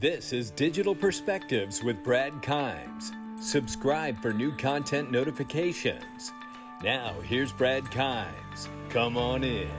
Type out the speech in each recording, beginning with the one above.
This is Digital Perspectives with Brad Kimes. Subscribe for new content notifications. Now, here's Brad Kimes. Come on in.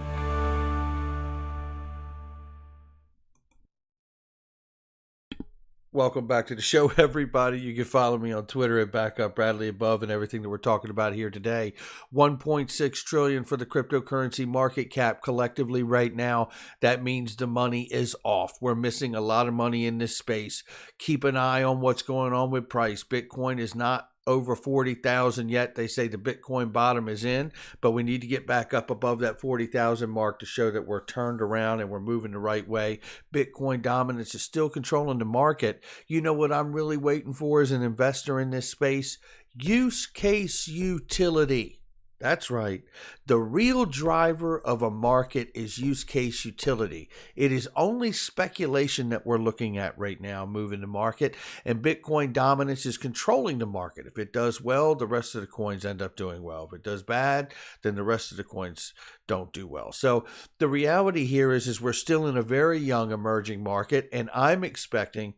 Welcome back to the show, everybody. You can follow me on Twitter at BackupBradleyAbove and everything that we're talking about here today. 1.6 trillion for the cryptocurrency market cap collectively right now. That means the money is off. We're missing a lot of money in this space. Keep an eye on what's going on with price. Bitcoin is not over 40,000 yet. They say the Bitcoin bottom is in, but we need to get back up above that 40,000 mark to show that we're turned around and we're moving the right way. Bitcoin dominance is still controlling the market. You know what I'm really waiting for as an investor in this space? Use case utility. That's right. The real driver of a market is use case utility. It is only speculation that we're looking at right now moving the market, and Bitcoin dominance is controlling the market. If it does well, the rest of the coins end up doing well. If it does bad, then the rest of the coins don't do well. So the reality here is we're still in a very young emerging market, and I'm expecting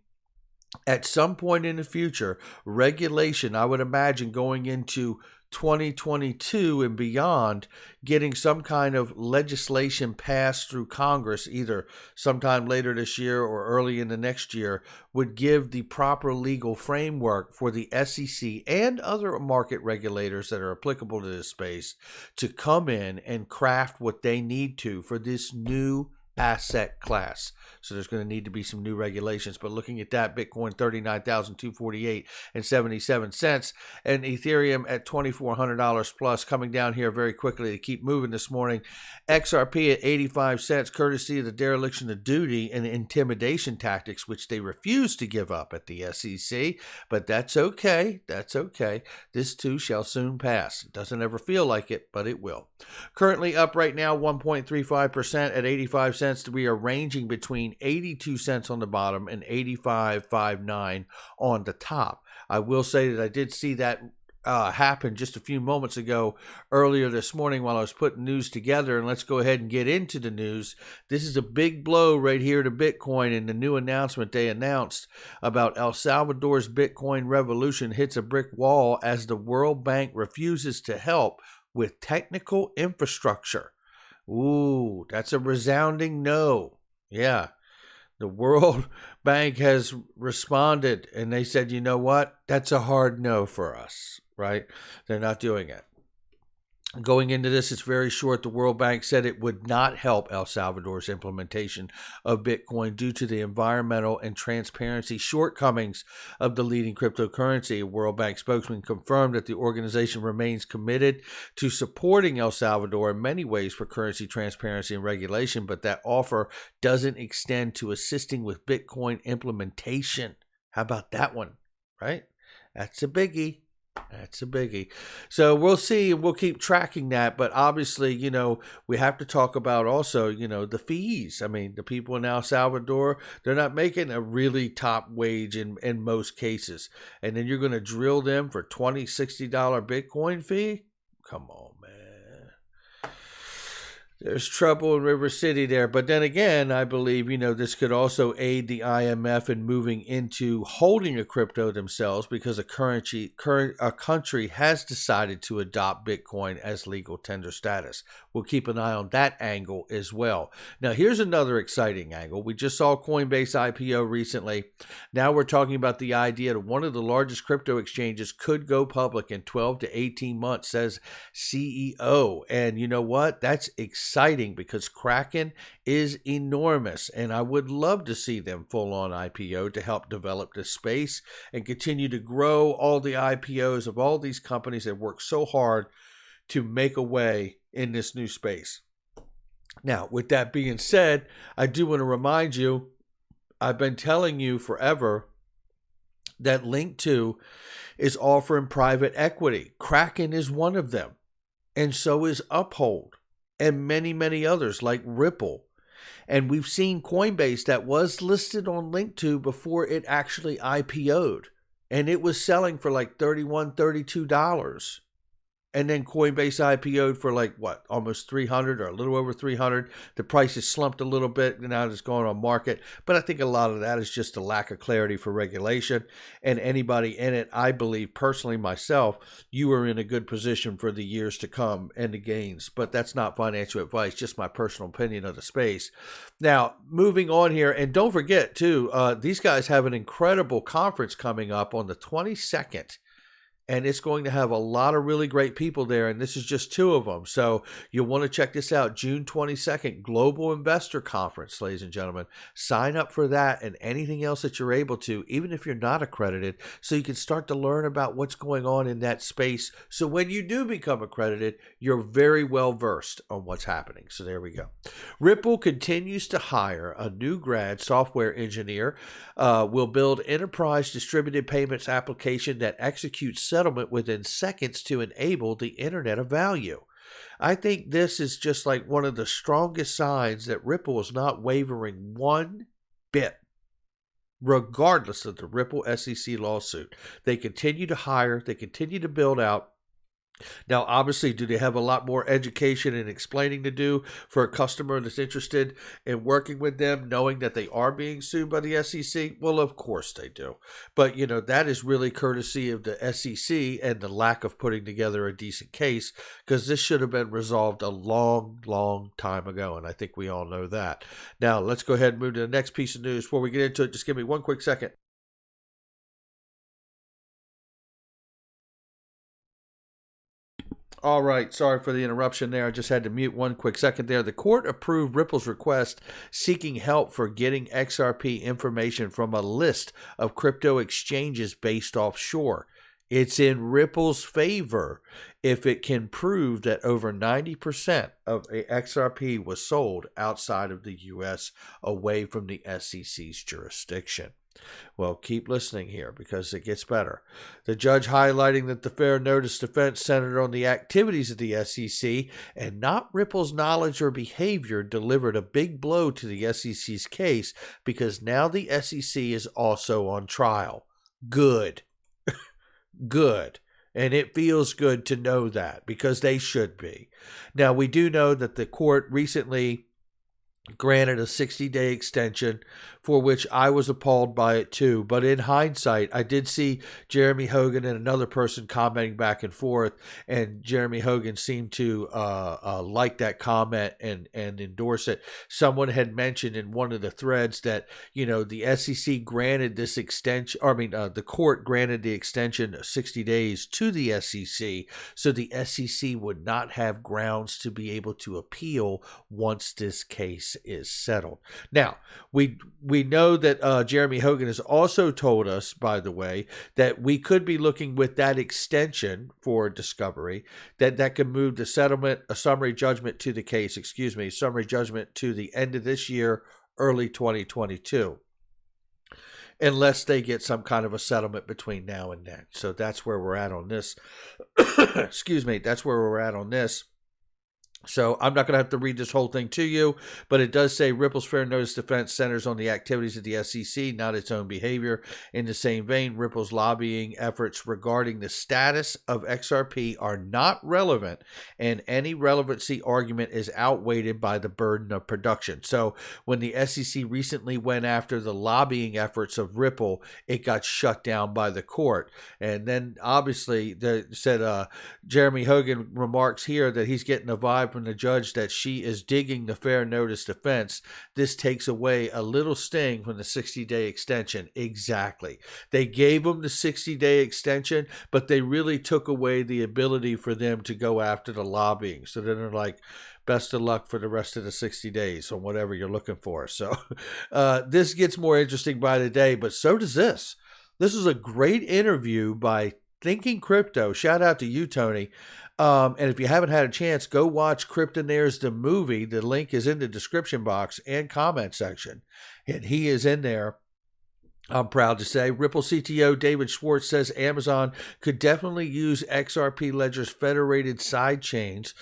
at some point in the future, regulation, I would imagine going into 2022 and beyond, getting some kind of legislation passed through Congress, either sometime later this year or early in the next year, would give the proper legal framework for the SEC and other market regulators that are applicable to this space to come in and craft what they need to for this new asset class. So there's going to need to be some new regulations. But looking at that, Bitcoin 39,248 and 77 cents, and Ethereum at $2,400 plus, coming down here very quickly to keep moving this morning. XRP at 85 cents, courtesy of the dereliction of duty and intimidation tactics, which they refuse to give up at the SEC. But that's okay. That's okay. This too shall soon pass. It doesn't ever feel like it, but it will. Currently up right now 1.35% at 85 cents. We are ranging between 82 cents on the bottom and 85.59 on the top. I will say that I did see that happen just a few moments ago earlier this morning while I was putting news together. And let's go ahead and get into the news. This is a big blow right here to Bitcoin, and the new announcement they announced about El Salvador's Bitcoin revolution hits a brick wall as the World Bank refuses to help with technical infrastructure. Ooh, that's a resounding no. Yeah. The World Bank has responded and they said, you know what? That's a hard no for us, right? They're not doing it. Going into this, it's very short. The World Bank said it would not help El Salvador's implementation of Bitcoin due to the environmental and transparency shortcomings of the leading cryptocurrency. A World Bank spokesman confirmed that the organization remains committed to supporting El Salvador in many ways for currency transparency and regulation, but that offer doesn't extend to assisting with Bitcoin implementation. How about that one, right? That's a biggie. That's a biggie. So we'll see, and we'll keep tracking that. But obviously, you know, we have to talk about also, you know, the fees. I mean, the people in El Salvador, they're not making a really top wage in most cases. And then you're going to drill them for $20, $60 Bitcoin fee? Come on, man. There's trouble in River City there. But then again, I believe, you know, this could also aid the IMF in moving into holding a crypto themselves, because a country has decided to adopt Bitcoin as legal tender status. We'll keep an eye on that angle as well. Now, here's another exciting angle. We just saw Coinbase IPO recently. Now we're talking about the idea that one of the largest crypto exchanges could go public in 12 to 18 months, says CEO. And you know what? That's exciting because Kraken is enormous, and I would love to see them full-on IPO to help develop this space and continue to grow all the IPOs of all these companies that work so hard to make a way in this new space. Now, with that being said, I do want to remind you, I've been telling you forever that Link2 is offering private equity. Kraken is one of them, and so is Uphold, and many, many others like Ripple. And we've seen Coinbase that was listed on Link2 before it actually IPO'd, and it was selling for like $31, $32. And then Coinbase IPO'd for like what, almost 300 or a little over 300. The price has slumped a little bit and now it's going on market. But I think a lot of that is just a lack of clarity for regulation. And anybody in it, I believe personally myself, you are in a good position for the years to come and the gains. But that's not financial advice, just my personal opinion of the space. Now, moving on here, and don't forget too, these guys have an incredible conference coming up on the 22nd. And it's going to have a lot of really great people there. And this is just two of them. So you'll want to check this out. June 22nd, Global Investor Conference, ladies and gentlemen. Sign up for that and anything else that you're able to, even if you're not accredited, so you can start to learn about what's going on in that space. So when you do become accredited, you're very well versed on what's happening. So there we go. Ripple continues to hire a new grad software engineer. Will build enterprise distributed payments application that executes settlement within seconds to enable the Internet of Value. I think this is just like one of the strongest signs that Ripple is not wavering one bit, regardless of the Ripple SEC lawsuit. They continue to hire, they continue to build out. Now, obviously, do they have a lot more education and explaining to do for a customer that's interested in working with them, knowing that they are being sued by the SEC? Well, of course they do. But, that is really courtesy of the SEC and the lack of putting together a decent case, because this should have been resolved a long, long time ago. And I think we all know that. Now, let's go ahead and move to the next piece of news. Before we get into it, just give me one quick second. All right, sorry for the interruption there. I just had to mute one quick second there. The court approved Ripple's request seeking help for getting XRP information from a list of crypto exchanges based offshore. It's in Ripple's favor if it can prove that over 90% of XRP was sold outside of the U.S. away from the SEC's jurisdiction. Well, keep listening here because it gets better. The judge highlighting that the fair notice defense centered on the activities of the SEC and not Ripple's knowledge or behavior delivered a big blow to the SEC's case because now the SEC is also on trial. Good. Good. And it feels good to know that because they should be. Now, we do know that the court recently granted a 60-day extension, for which I was appalled by it too. But in hindsight, I did see Jeremy Hogan and another person commenting back and forth, and Jeremy Hogan seemed to like that comment and endorse it. Someone had mentioned in one of the threads that, the SEC granted this extension, the court granted the extension of 60 days to the SEC, so the SEC would not have grounds to be able to appeal once this case is settled. Now, we know that Jeremy Hogan has also told us, by the way, that we could be looking with that extension for discovery, that could move the summary judgment to the end of this year, early 2022. Unless they get some kind of a settlement between now and then. So that's where we're at on this. That's where we're at on this. So I'm not going to have to read this whole thing to you, but it does say Ripple's fair notice defense centers on the activities of the SEC, not its own behavior. In the same vein, Ripple's lobbying efforts regarding the status of XRP are not relevant, and any relevancy argument is outweighed by the burden of production. So when the SEC recently went after the lobbying efforts of Ripple, it got shut down by the court. And then obviously Jeremy Hogan remarks here that he's getting a vibe from the judge that she is digging the fair notice defense. This takes away a little sting from the 60-day extension. Exactly. They gave them the 60-day extension, but they really took away the ability for them to go after the lobbying. So then they're like, best of luck for the rest of the 60 days on whatever you're looking for. So this gets more interesting by the day, but so does this. This is a great interview by Thinking Crypto. Shout out to you, Tony. And if you haven't had a chance, go watch Cryptonaires the movie. The link is in the description box and comment section. And he is in there, I'm proud to say. Ripple CTO David Schwartz says Amazon could definitely use XRP Ledger's federated sidechains.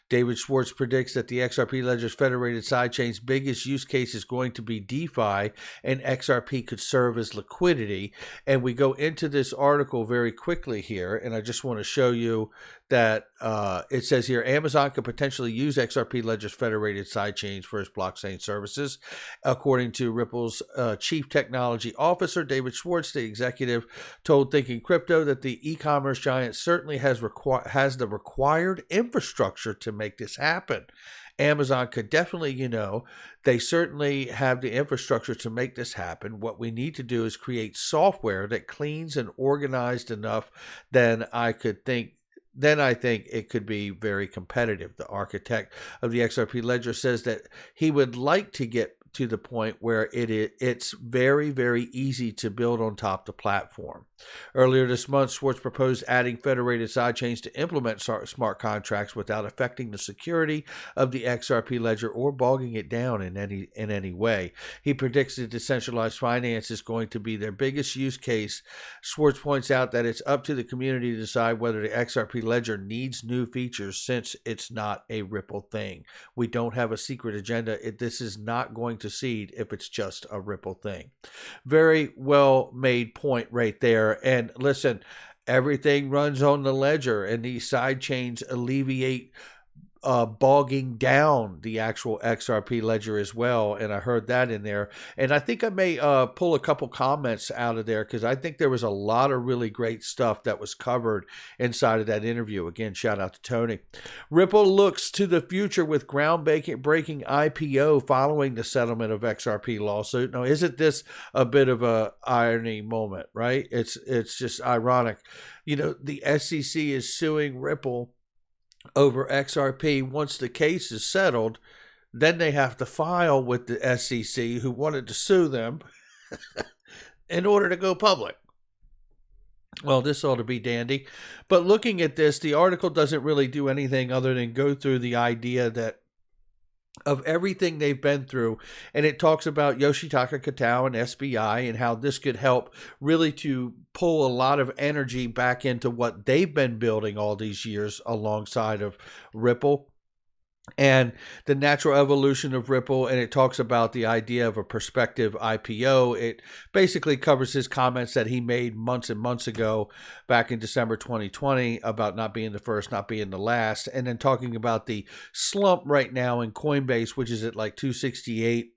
David Schwartz predicts that the XRP Ledger's federated sidechain's biggest use case is going to be DeFi, and XRP could serve as liquidity. And we go into this article very quickly here, and I just want to show you that it says here, Amazon could potentially use XRP Ledger's federated sidechains for its blockchain services. According to Ripple's chief technology officer, David Schwartz, the executive told Thinking Crypto that the e-commerce giant certainly has the required infrastructure to make this happen. Amazon could definitely, they certainly have the infrastructure to make this happen. What we need to do is create software that cleans and organized enough, then I think it could be very competitive. The architect of the XRP Ledger says that he would like to get to the point where it's very, very easy to build on top of the platform. Earlier this month, Schwartz proposed adding federated sidechains to implement smart contracts without affecting the security of the XRP ledger or bogging it down in any way. He predicts that decentralized finance is going to be their biggest use case. Schwartz points out that it's up to the community to decide whether the XRP ledger needs new features since it's not a Ripple thing. We don't have a secret agenda. This is not going to succeed if it's just a Ripple thing. Very well made point right there. And listen, everything runs on the ledger, and these side chains alleviate bogging down the actual XRP ledger as well. And I heard that in there. And I think I may pull a couple comments out of there, because I think there was a lot of really great stuff that was covered inside of that interview. Again, shout out to Tony. Ripple looks to the future with groundbreaking IPO following the settlement of XRP lawsuit. Now, isn't this a bit of a irony moment, right? It's just ironic. The SEC is suing Ripple over XRP. Once the case is settled, then they have to file with the SEC, who wanted to sue them, in order to go public. Well, this ought to be dandy. But looking at this, the article doesn't really do anything other than go through the idea that of everything they've been through, and it talks about Yoshitaka Kitao and SBI and how this could help really to pull a lot of energy back into what they've been building all these years alongside of Ripple and the natural evolution of Ripple. And it talks about the idea of a prospective IPO. It basically covers his comments that he made months and months ago back in December 2020 about not being the first, not being the last, and then talking about the slump right now in Coinbase, which is at like 268,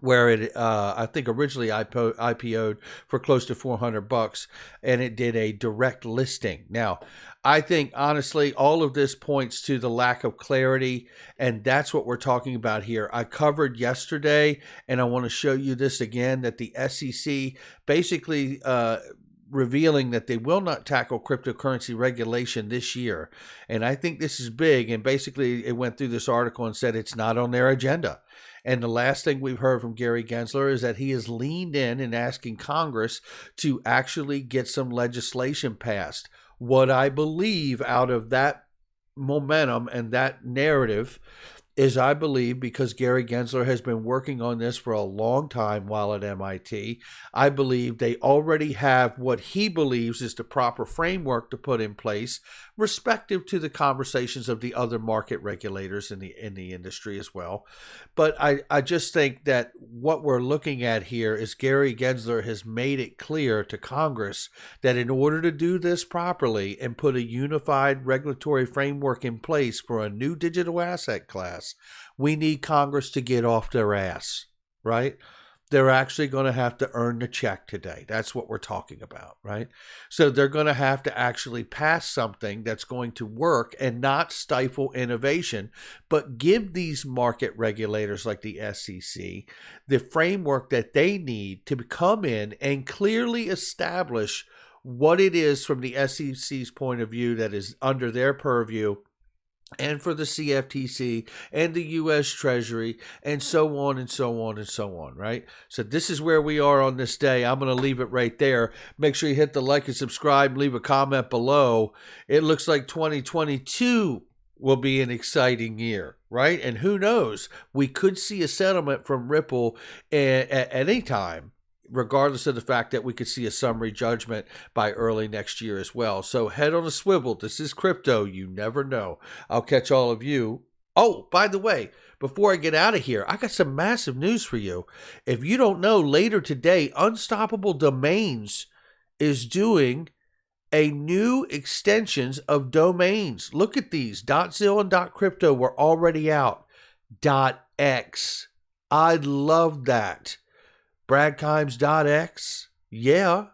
where it I think originally IPO'd for close to $400, and it did a direct listing. Now, I think honestly all of this points to the lack of clarity, and that's what we're talking about here. I covered yesterday, and I want to show you this again, that the SEC basically revealing that they will not tackle cryptocurrency regulation this year. And I think this is big, and basically it went through this article and said it's not on their agenda. And the last thing we've heard from Gary Gensler is that he has leaned in and asking Congress to actually get some legislation passed. What I believe out of that momentum and that narrative is, I believe, because Gary Gensler has been working on this for a long time while at MIT, I believe they already have what he believes is the proper framework to put in place, respective to the conversations of the other market regulators in the industry as well. But I just think that what we're looking at here is Gary Gensler has made it clear to Congress that in order to do this properly and put a unified regulatory framework in place for a new digital asset class, we need Congress to get off their ass, right? They're actually going to have to earn the check today. That's what we're talking about, right? So they're going to have to actually pass something that's going to work and not stifle innovation, but give these market regulators like the SEC the framework that they need to come in and clearly establish what it is from the SEC's point of view that is under their purview, and for the CFTC and the U.S. Treasury, and so on and so on and so on, right? So this is where we are on this day. I'm going to leave it right there. Make sure you hit the like and subscribe, leave a comment below. It looks like 2022 will be an exciting year, right? And who knows? We could see a settlement from Ripple at any time, regardless of the fact that we could see a summary judgment by early next year as well. So head on a swivel. This is crypto. You never know. I'll catch all of you. Oh, by the way, before I get out of here, I got some massive news for you. If you don't know, later today, Unstoppable Domains is doing a new extensions of domains. Look at these. .zil and .crypto were already out. .x. I love that. Bradkimes.x. Yeah.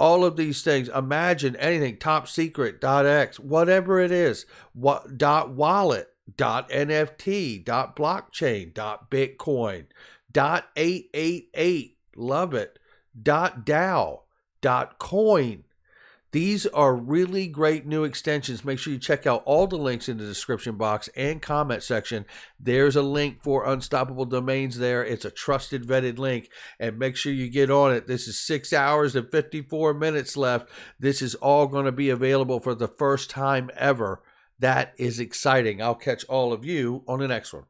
All of these things. Imagine anything. Top secret. .x. Whatever it is. .wallet. .nft. .blockchain. .bitcoin. .888. Love it. .dao. .coin. These are really great new extensions. Make sure you check out all the links in the description box and comment section. There's a link for Unstoppable Domains there. It's a trusted, vetted link, and make sure you get on it. This is 6 hours and 54 minutes left. This is all going to be available for the first time ever. That is exciting. I'll catch all of you on the next one.